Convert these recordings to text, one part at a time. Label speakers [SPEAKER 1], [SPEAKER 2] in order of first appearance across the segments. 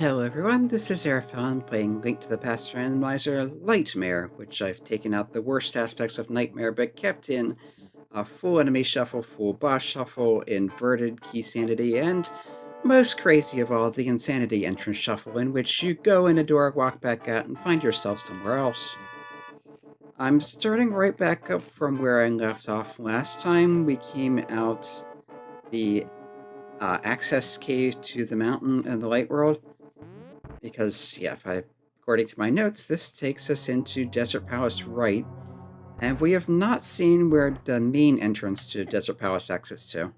[SPEAKER 1] Hello everyone, this is Airfon playing Link to the Past Randomizer Litemare, which I've taken out the worst aspects of Nightmare but kept in a full enemy shuffle, full boss shuffle, inverted Keysanity, and most crazy of all, the Insanity entrance shuffle, in which you go in a door, walk back out, and find yourself somewhere else. I'm starting right back up from where I left off last time. We came out the access cave to the mountain and the light world. Because, yeah, according to my notes, this takes us into Desert Palace right, and we have not seen where the main entrance to Desert Palace exits to.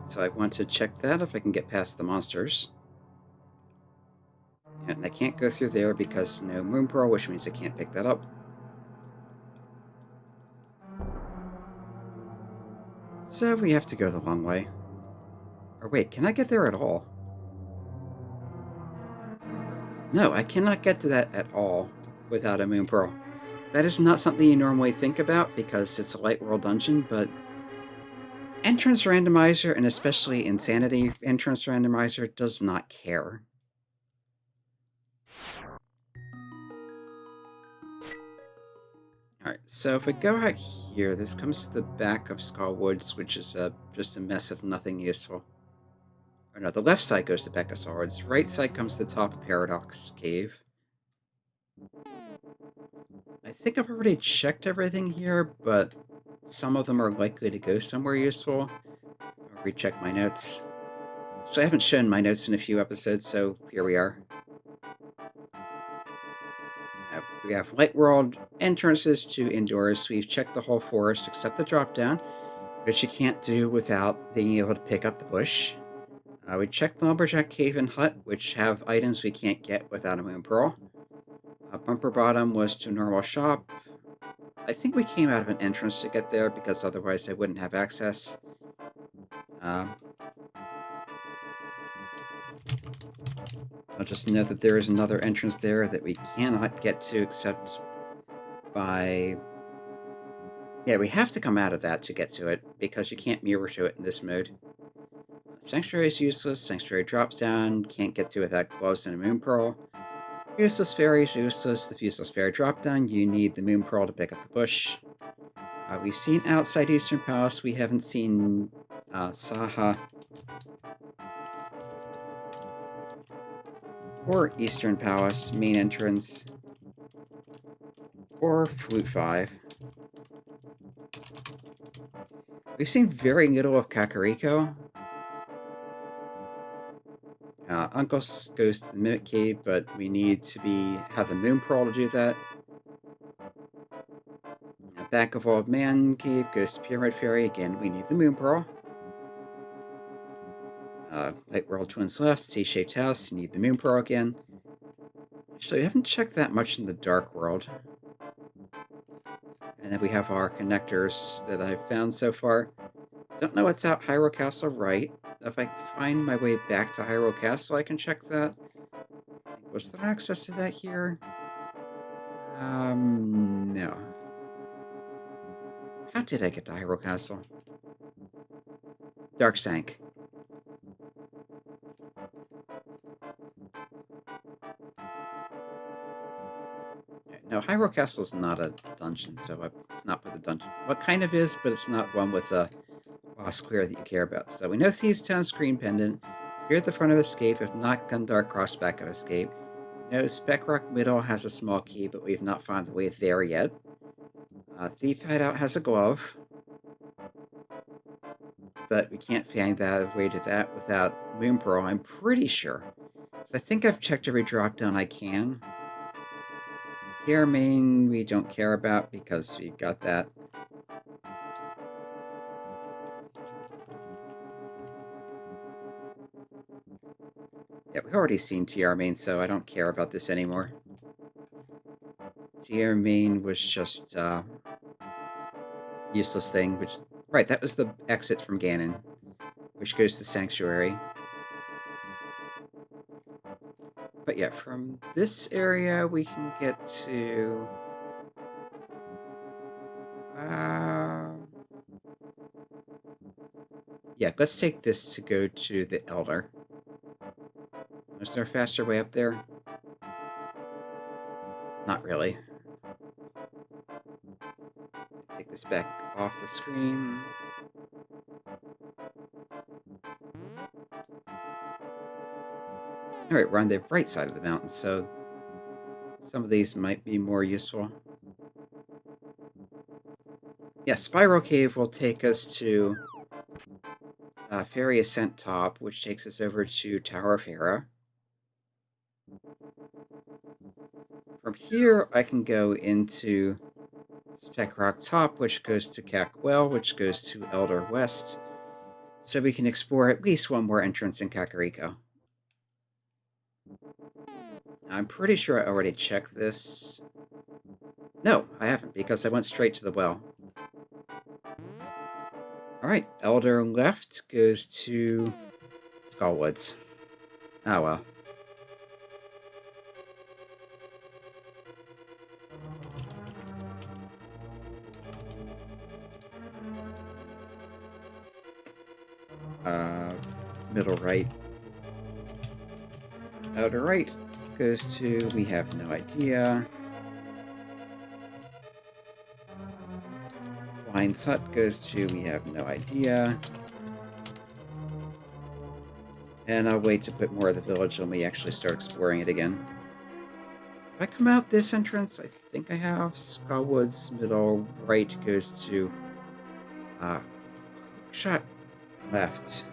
[SPEAKER 1] So I want to check that if I can get past the monsters. And I can't go through there because no Moon Pearl, which means I can't pick that up. So we have to go the long way. Or wait, can I get there at all? No, I cannot get to that at all without a Moon Pearl. That is not something you normally think about because it's a light world dungeon, but Entrance Randomizer, and especially Insanity Entrance Randomizer, does not care. Alright, so if we go out here, this comes to the back of Skull Woods, which is just a mess of nothing useful. Or no, the left side goes to back of Skull Woods. Right side comes to the top of Paradox Cave. I think I've already checked everything here, but some of them are likely to go somewhere useful. I'll recheck my notes. Actually, I haven't shown my notes in a few episodes, so here we are. We have light world entrances to indoors. We've checked the whole forest except the drop down, which you can't do without being able to pick up the bush. We checked the lumberjack cave and hut, which have items we can't get without a moon pearl. Bumper bottom was to normal shop. I think we came out of an entrance to get there because otherwise I wouldn't have access. I'll just note that there is another entrance there that we cannot get to except by... Yeah, we have to come out of that to get to it, because you can't mirror to it in this mode. Sanctuary is useless, Sanctuary drops down, can't get to it without gloves and a moon pearl. Useless fairy is useless, the useless fairy drop down, you need the moon pearl to pick up the bush. We've seen outside Eastern Palace, we haven't seen Saha or Eastern Palace main entrance or Flute 5. We've seen very little of Kakariko. Uncle goes to the Mimic Cave, but we need to have a Moon Pearl to do that. Back of Old Man Cave goes to Pyramid Fairy. Again, we need the Moon Pearl. Light World Twins left, C-shaped house, you need the Moon Pearl again. Actually, we haven't checked that much in the Dark World. And then we have our connectors that I've found so far. Don't know what's out Hyrule Castle right. If I find my way back to Hyrule Castle, I can check that. Was there access to that here? No. How did I get to Hyrule Castle? Dark Sank. No, Hyrule Castle is not a dungeon, so it's not with the dungeon. What kind of is, but it's not one with a boss clear that you care about. So we know Thieves Town Screen Pendant. Here at the front of Escape, if not Gundar Cross back of Escape. No, Speckrock Middle has a small key, but we've not found the way there yet. Thief Hideout has a glove. But we can't find that way to that without Moon Pearl, I'm pretty sure. So I think I've checked every drop down I can. Here, main, we don't care about because we've got that. Yeah, we've already seen TR main, so I don't care about this anymore. TR main was just useless thing, which... Right, that was the exit from Ganon, which goes to Sanctuary. But yeah, from this area, we can get to... yeah, let's take this to go to the Elder. Is there a faster way up there? Not really. Take this back off the screen. Alright, we're on the right side of the mountain, so some of these might be more useful. Yeah, Spiral Cave will take us to Fairy Ascent Top, which takes us over to Tower of Hera. From here, I can go into Spec Rock Top, which goes to Cackwell, which goes to Elder West, so we can explore at least one more entrance in Kakariko. I'm pretty sure I already checked this. No, I haven't, because I went straight to the well. Alright, Elder left goes to Skullwoods. Oh well. Middle right. Outer right goes to, we have no idea. Blind's Hut goes to, we have no idea. And I'll wait to put more of the village when we actually start exploring it again. If I come out this entrance, I think I have. Skullwoods, middle right goes to Hookshot left.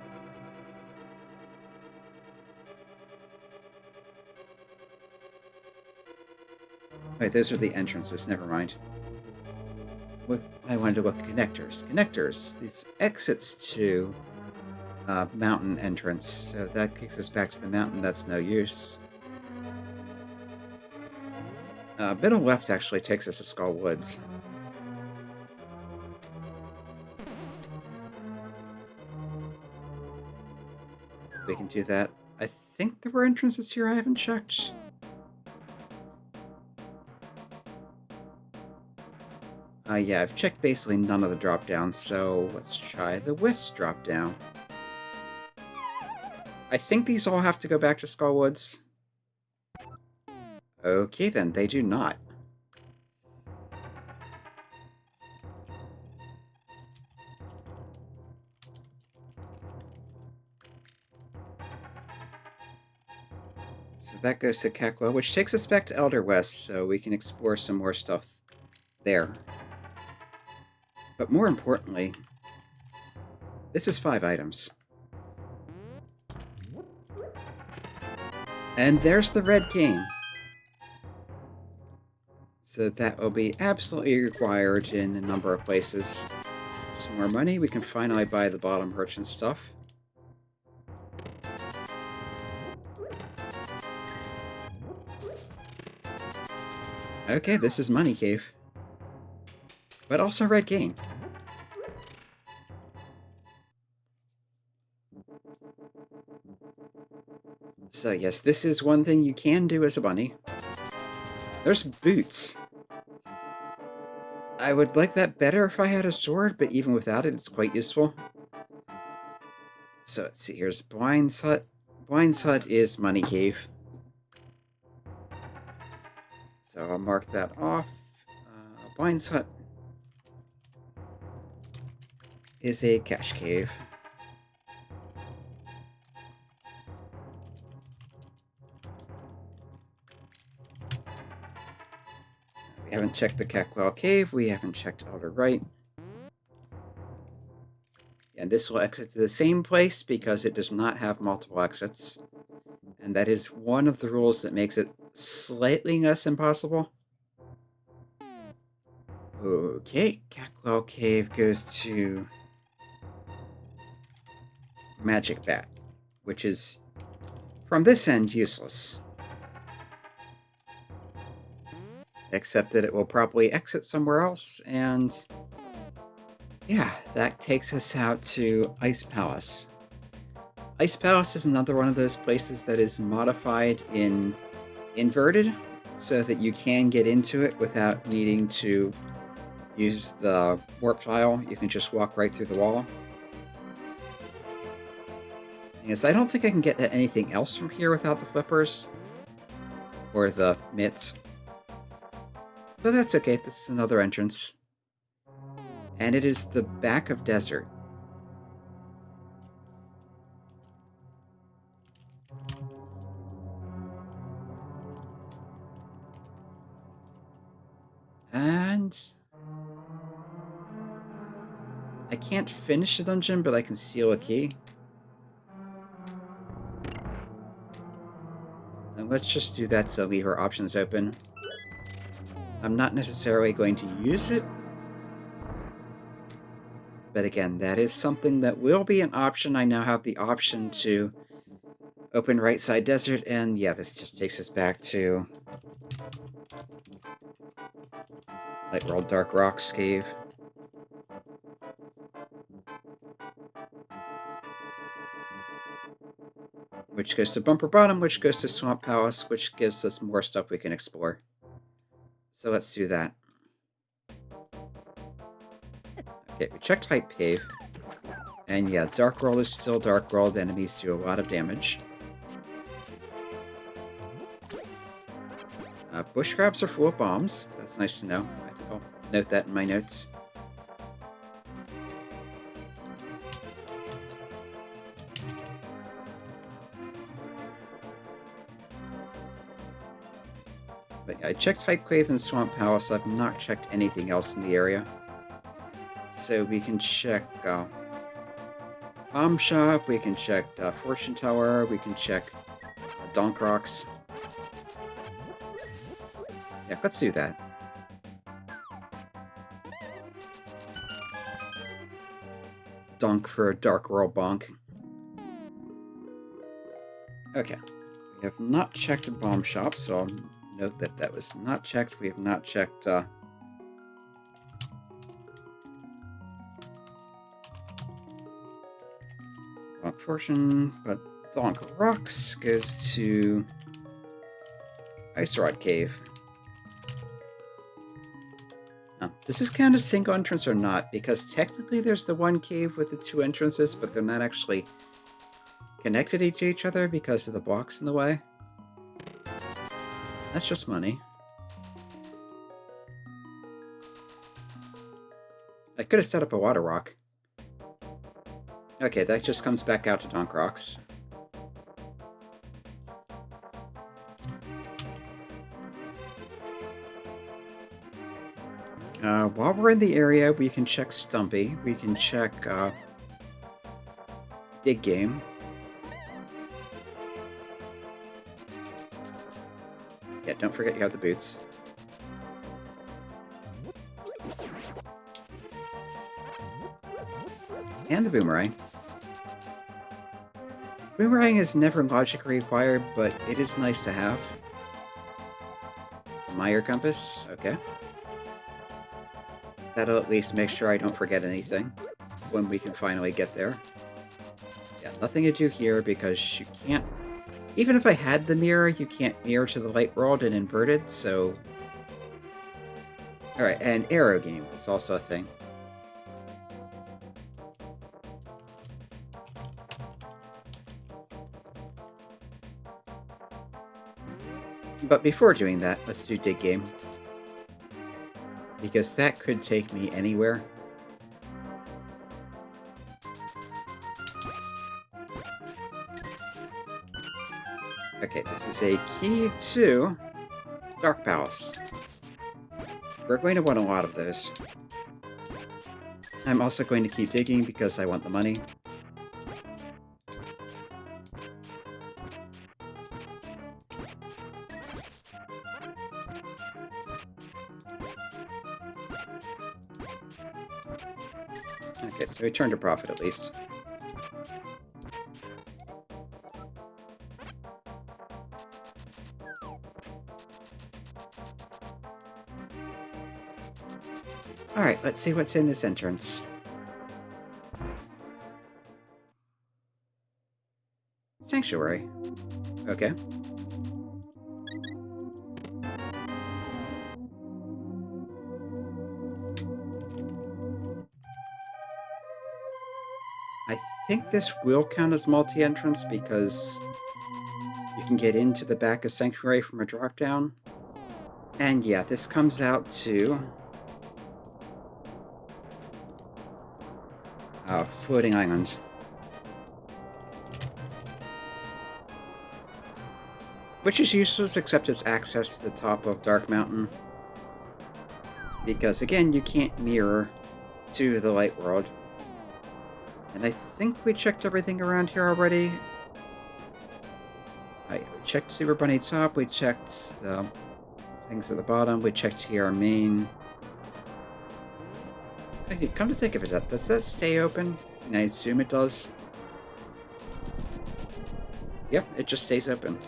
[SPEAKER 1] Wait, those are the entrances, never mind. What I wanted to look at connectors. Connectors, these exits to mountain entrance, so that kicks us back to the mountain. That's no use. Middle left actually takes us to Skull Woods. We can do that. I think there were entrances here I haven't checked. Yeah, I've checked basically none of the drop-downs, so let's try the west drop-down. I think these all have to go back to Skullwoods. Okay then, they do not. So that goes to Kekwa, which takes us back to Elder West, so we can explore some more stuff there. But more importantly, this is 5 items. And there's the red cane. So that will be absolutely required in a number of places. Some more money, we can finally buy the bottom merchant stuff. Okay, this is Money Cave. But also red cane. So yes, this is one thing you can do as a bunny. There's boots. I would like that better if I had a sword, but even without it, it's quite useful. So let's see, here's Blind's Hut. Blind's Hut is Money Cave. So I'll mark that off. Blind's Hut is a cash cave. We haven't checked the Cackwell Cave. We haven't checked Elder Right. And this will exit to the same place because it does not have multiple exits. And that is one of the rules that makes it slightly less impossible. Okay, Cackwell Cave goes to Magic Bat, which is, from this end, useless. Except that it will probably exit somewhere else, and yeah, that takes us out to Ice Palace. Ice Palace is another one of those places that is modified in inverted, so that you can get into it without needing to use the warp tile. You can just walk right through the wall. Thing is, I don't think I can get anything else from here without the flippers. Or the mitts. But that's okay, this is another entrance. And it is the back of desert. And I can't finish the dungeon, but I can steal a key. And let's just do that to leave our options open. I'm not necessarily going to use it. But again, that is something that will be an option. I now have the option to open right side desert, and yeah, this just takes us back to Light World Dark Rocks Cave. Which goes to Bumper Bottom, which goes to Swamp Palace, which gives us more stuff we can explore. So let's do that. Okay, we checked Hype Cave. And yeah, Dark World is still Dark World. Enemies do a lot of damage. Bush crabs are full of bombs. That's nice to know. I think I'll note that in my notes. But yeah, I checked Hype Cave and Swamp Palace. I've not checked anything else in the area. So we can check Bomb Shop, we can check Fortune Tower, we can check Donk Rocks. Yeah, let's do that. Donk for Dark World Bonk. Okay. We have not checked a Bomb Shop, so I'll note that that was not checked. We have not checked Donk Fortune, but Donk Rocks goes to Ice Rod Cave. Oh, does this count as single entrance or not? Because technically there's the one cave with the two entrances, but they're not actually connected to each other because of the blocks in the way. That's just money. I could have set up a water rock. Okay, that just comes back out to Donk Rocks. While we're in the area, we can check Stumpy. We can check Dig Game. Yeah, don't forget you have the boots. And the boomerang. Boomerang is never logically required, but it is nice to have. The Meyer Compass, okay. That'll at least make sure I don't forget anything when we can finally get there. Yeah, nothing to do here because you can't... Even if I had the mirror, you can't mirror to the light world and inverted, so... Alright, and Arrow Game is also a thing. But before doing that, let's do Dig Game. Because that could take me anywhere. Okay, this is a key to Dark Palace. We're going to want a lot of those. I'm also going to keep digging because I want the money. Okay, so we turned a profit at least. Alright, let's see what's in this entrance. Sanctuary. Okay. I think this will count as multi-entrance because you can get into the back of Sanctuary from a drop-down. And yeah, this comes out to floating islands. Which is useless except as access to the top of Dark Mountain. Because again, you can't mirror to the light world. And I think we checked everything around here already. We checked Super Bunny Top, we checked the things at the bottom, we checked here main. Okay, come to think of it, does that stay open? And I assume it does. Yep, it just stays open.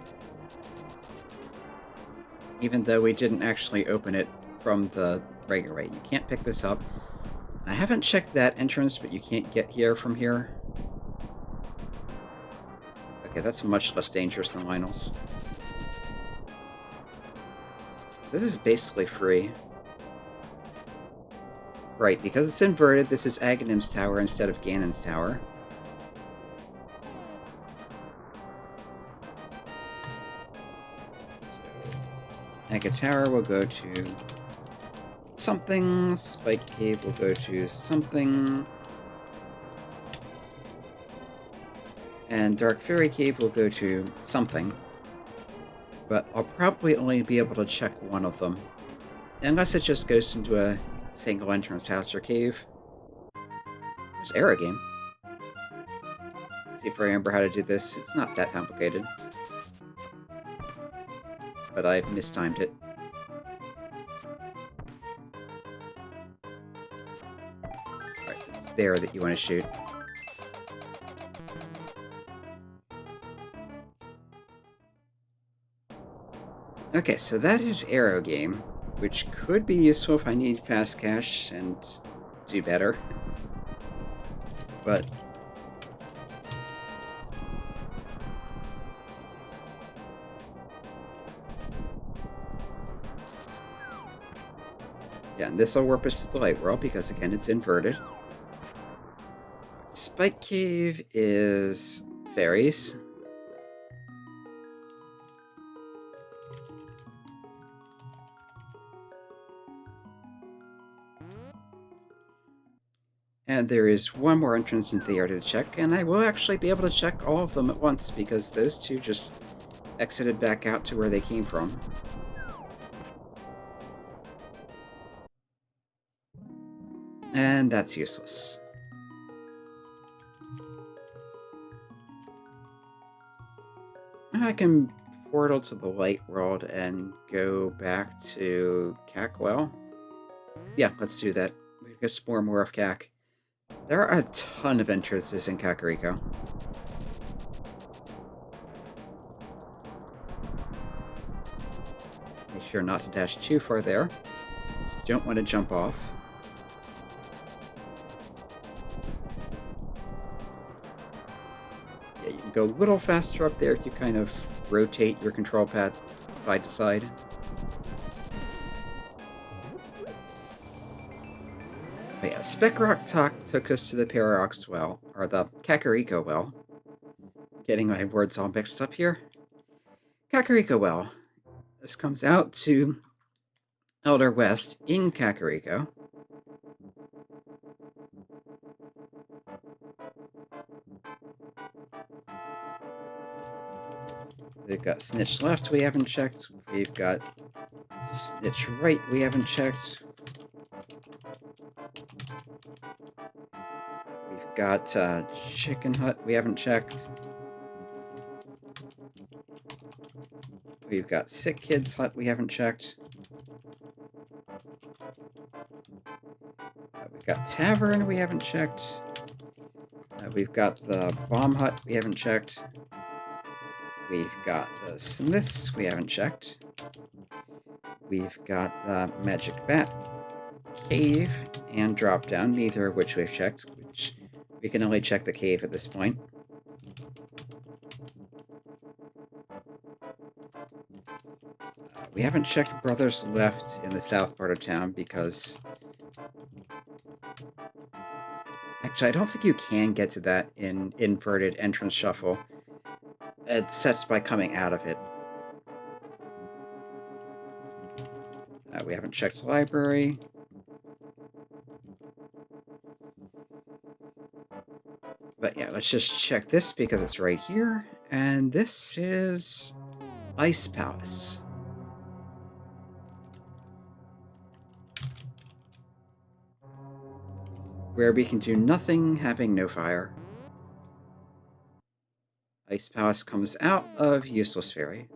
[SPEAKER 1] Even though we didn't actually open it from the regular way. You can't pick this up. I haven't checked that entrance, but you can't get here from here. Okay, that's much less dangerous than Lionel's. This is basically free. Right, because it's inverted, this is Aghanim's tower instead of Ganon's tower. So, Aga Tower will go to something, Spike Cave will go to something, and Dark Fairy Cave will go to something. But I'll probably only be able to check one of them, unless it just goes into a single entrance house or cave. There's Arrow Game. Let's see if I remember how to do this. It's not that complicated. But I mistimed it. Alright, it's there that you want to shoot. Okay, so that is Arrow Game, which could be useful if I need fast cash and do better. But yeah, and this will warp us to the light world because again it's inverted. Spike Cave is fairies. And there is one more entrance in there to check, and I will actually be able to check all of them at once because those two just exited back out to where they came from. And that's useless. I can portal to the light world and go back to Cackwell. Yeah, let's do that. We can explore more of Cac. There are a ton of entrances in Kakariko. Make sure not to dash too far there. You don't want to jump off. Yeah, you can go a little faster up there if you kind of rotate your control pad side to side. But yeah, Speckrock took us to the Paradox Well, or the Kakariko Well. Getting my words all mixed up here. Kakariko Well. This comes out to Elder West in Kakariko. We've got Snitch Left we haven't checked. We've got Snitch Right we haven't checked. We've got Chicken Hut we haven't checked. We've got Sick Kids Hut we haven't checked. We've got Tavern we haven't checked. We've got the Bomb Hut we haven't checked. We've got the Smiths we haven't checked. We've got the Magic Bat Cave and Drop Down, neither of which we've checked, which we can only check the cave at this point. We haven't checked Brothers Left in the south part of town because I Actually, I don't think you can get to that in inverted entrance shuffle. Except by coming out of it. We haven't checked the library. But yeah, let's just check this because it's right here. And this is Ice Palace. Where we can do nothing having no fire. Ice Palace comes out of Useless Fairy.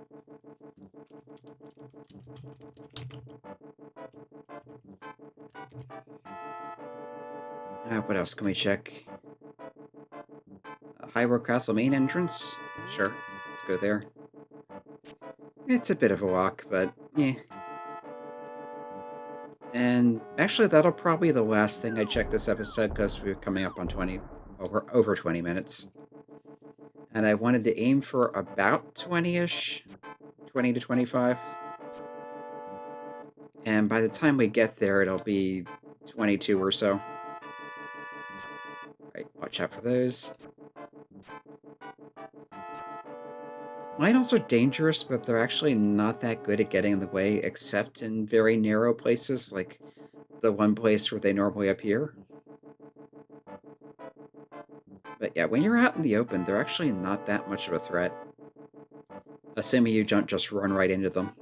[SPEAKER 1] What else can we check? Hyrule Castle main entrance? Sure, let's go there. It's a bit of a walk, but yeah. And actually, that'll probably be the last thing I check this episode because we're coming up on over 20 minutes. And I wanted to aim for about 20-ish, 20 to 25. And by the time we get there, it'll be 22 or so. Right, watch out for those. Lionels are dangerous, but they're actually not that good at getting in the way, except in very narrow places, like the one place where they normally appear. But yeah, when you're out in the open, they're actually not that much of a threat. Assuming you don't just run right into them.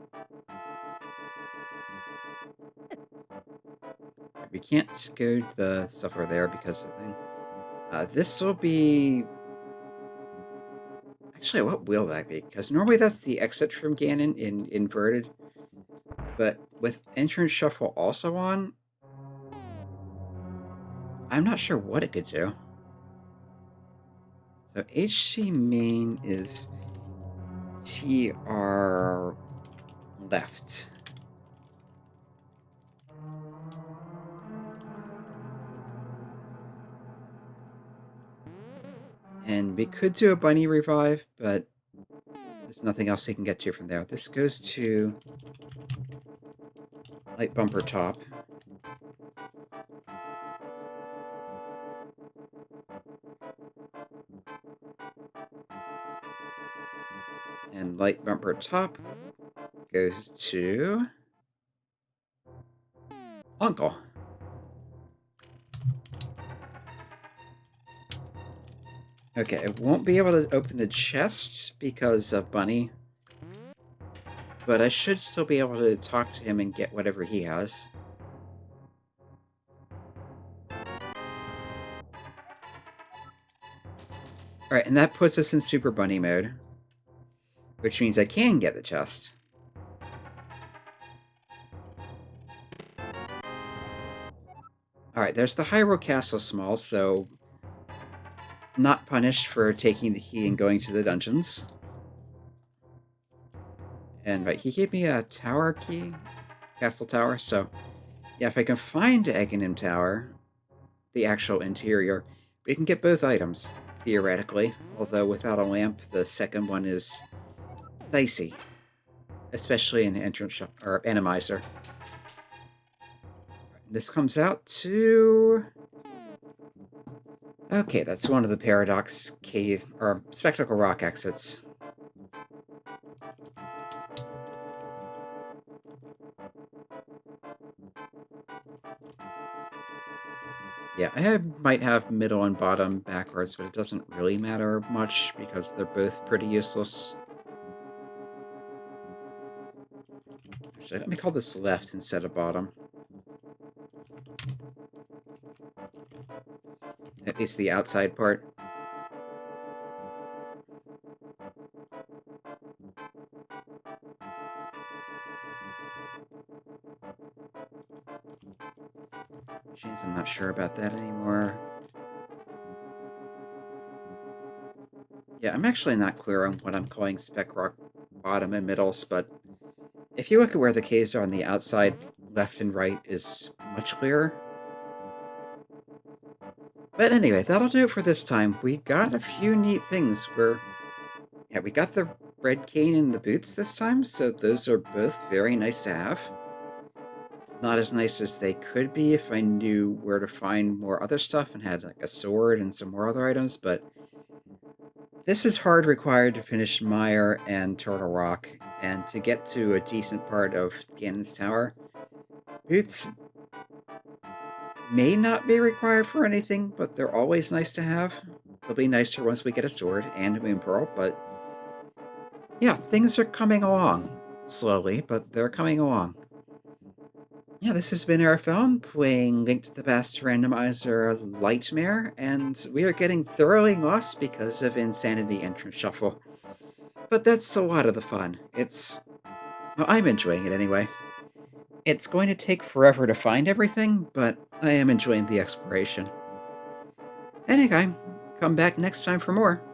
[SPEAKER 1] We can't go to the stuff over there because of the thing. This will be... Actually, what will that be? Because normally that's the exit from Ganon in inverted. But with entrance shuffle also on, I'm not sure what it could do. So HC main is TR left. And we could do a bunny revive, but there's nothing else we can get to from there. This goes to light bumper top. And light bumper top goes to Uncle. Okay, I won't be able to open the chest because of Bunny. But I should still be able to talk to him and get whatever he has. Alright, and that puts us in Super Bunny mode. Which means I can get the chest. Alright, there's the Hyrule Castle Small, so... not punished for taking the key and going to the dungeons. And right, he gave me a tower key, castle tower, so yeah, if I can find Aghanim Tower, the actual interior, we can get both items, theoretically, although without a lamp, the second one is dicey, especially in the entrance or Randomizer. This comes out to... Okay, that's one of the Paradox Cave, or Spectacle Rock exits. Yeah, I might have middle and bottom backwards, but it doesn't really matter much because they're both pretty useless. Actually, let me call this left instead of bottom. At least the outside part. Jeez, I'm not sure about that anymore. Yeah, I'm actually not clear on what I'm calling Spec Rock bottom and middles, but if you look at where the caves are on the outside, left and right is much clearer. But anyway, that'll do it for this time. We got a few neat things where... Yeah, we got the red cane and the boots this time, so those are both very nice to have. not as nice as they could be if I knew where to find more other stuff and had like a sword and some more other items, but this is hard required to finish Mire and Turtle Rock, and to get to a decent part of Ganon's Tower. Boots may not be required for anything, but they're always nice to have. They'll be nicer once we get a sword and a Moon Pearl, but yeah, things are coming along. Slowly, but they're coming along. Yeah, this has been Arafel playing Link to the Past Randomizer Litemare, and we are getting thoroughly lost because of Insanity Entrance Shuffle. But that's a lot of the fun. Well, I'm enjoying it anyway. It's going to take forever to find everything, but I am enjoying the exploration. Anyway, come back next time for more.